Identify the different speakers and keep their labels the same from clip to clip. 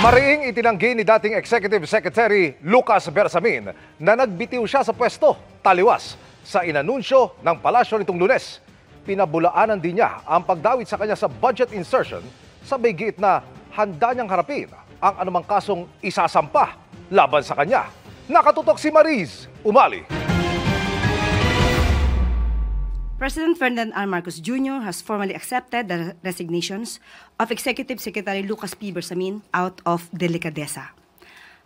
Speaker 1: Mariing itinanggi ni dating Executive Secretary Lucas Bersamin na nagbitiw siya sa pwesto taliwas sa inanunsyo ng palasyo nitong Lunes. Pinabulaanan din niya ang pagdawit sa kanya sa budget insertion sa giit na handa niyang harapin ang anumang kasong isasampa laban sa kanya. Nakatutok si Mariz Umali.
Speaker 2: President Ferdinand R. Marcos Jr. has formally accepted the resignations of Executive Secretary Lucas P. Bersamin out of delicadeza,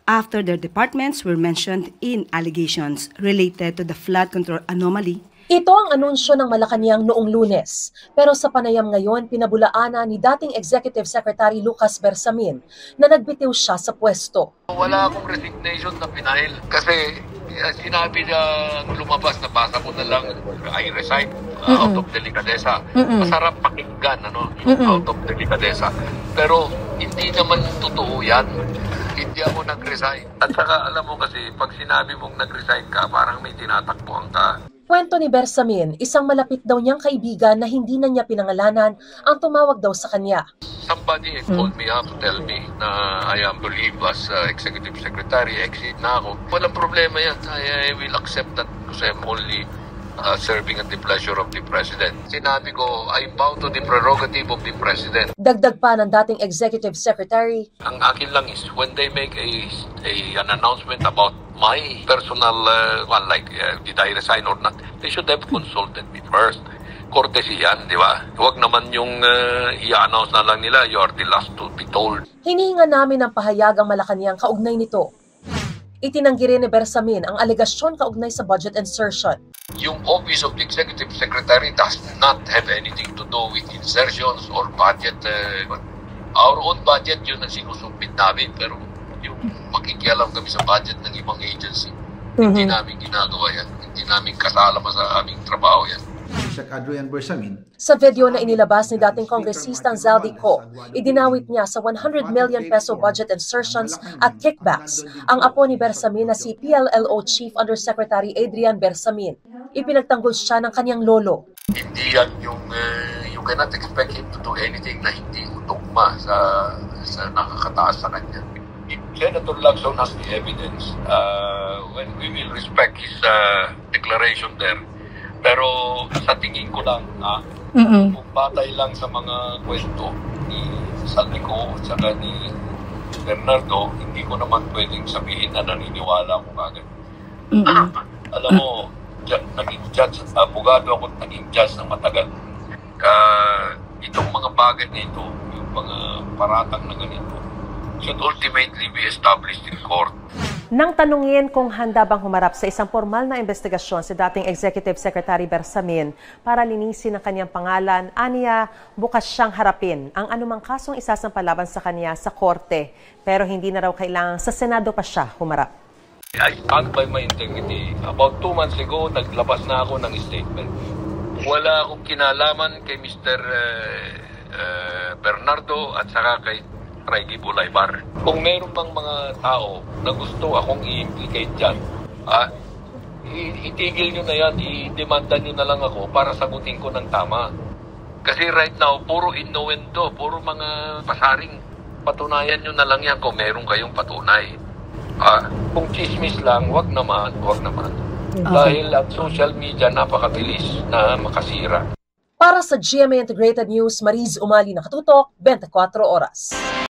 Speaker 2: after their departments were mentioned in allegations related to the flood control anomaly.
Speaker 3: Ito ang anunsyo ng Malacanang noong Lunes, pero sa panayam ngayon pinabulaanan ni dating Executive Secretary Lucas Bersamin na nagbitiw siya sa pwesto.
Speaker 4: Wala akong resignation na pinahil kasi sinabi niya lumabas, nabasa ko na lang, I resign out of delicadeza. Masarap pakinggan, out of delicadeza. Pero hindi naman totoo yan. Hindi ako nag-resign. At saka alam mo kasi, pag sinabi mong nag-resign ka, parang may tinatakbuhan ka.
Speaker 3: Kwento ni Bersamin, isang malapit daw niyang kaibigan na hindi na niya pinangalanan ang tumawag daw sa kanya.
Speaker 4: Somebody called me up to tell me na I am relieved as Executive Secretary, exit na ako. Walang problema yan. I will accept that because I'm only serving at the pleasure of the President. Sinabi ko, I bow to the prerogative of the President.
Speaker 3: Dagdag pa ng dating Executive Secretary,
Speaker 4: ang akin lang is when they make an announcement about my personal did I resign or not, they should have consulted me first. Courtesy yan, di ba? Huwag naman yung i-announce na lang nila, you are the last to be told.
Speaker 3: hinihinga namin ng pahayag ang Malacanang kaugnay nito. Itinanggi rin ni Bersamin ang alegasyon kaugnay sa budget insertion.
Speaker 4: Yung Office of the Executive Secretary does not have anything to do with insertions or budget. Our own budget yun ang sinusubmit namin, pero yung makikialam kami sa budget ng ibang agency, hindi namin ginagawa yan. Hindi namin kasalaman sa aming trabaho yan.
Speaker 3: Sa video na inilabas ni dating kongresistang Zaldico, idinawit niya sa 100 million peso budget insertions at kickbacks ang apo ni Bersamin na si PLLO Chief Undersecretary Adrian Bersamin. Ipinagtanggol siya ng kanyang lolo.
Speaker 4: Hindi yan yung, you cannot expect him to do anything na hindi utugma sa nakakataas sa kanya. If Senator Lacson has the evidence, when we will respect his declaration there. Pero sa tingin ko lang, kung batay lang sa mga kwento ni Zaldico at saka ni Bernardo, hindi ko naman pwedeng sabihin na naniniwala ko agad. Alam mo, naging judge, abogado ako, naging judge ng matagal. Itong mga bagay nito, yung mga paratang na ganito, should ultimately be established in court.
Speaker 5: Nang tanungin kung handa bang humarap sa isang formal na investigasyon si dating Executive Secretary Bersamin para linisin ang kanyang pangalan, aniya bukas siyang harapin ang anumang kasong isasampalaban sa kanya sa korte, pero hindi na raw kailangang sa Senado pa siya humarap.
Speaker 4: I stand by my integrity. About 2 months ago, naglabas na ako ng statement. Wala akong kinalaman kay Mr. Bernardo at saka kay Reggie Bulaybar. Kung meron bang mga tao na gusto akong i-implicate dyan, itigil nyo na yan, i-demanda nyo na lang ako para sagutin ko ng tama. Kasi right now, puro innuendo, puro mga pasaring. Patunayan nyo na lang yan kung meron kayong patunay. Kung chismis lang, wag naman. Dahil ang social media napakabilis na makasira.
Speaker 3: Para sa GMA Integrated News, Mariz Umali, nakatutok, 24 oras.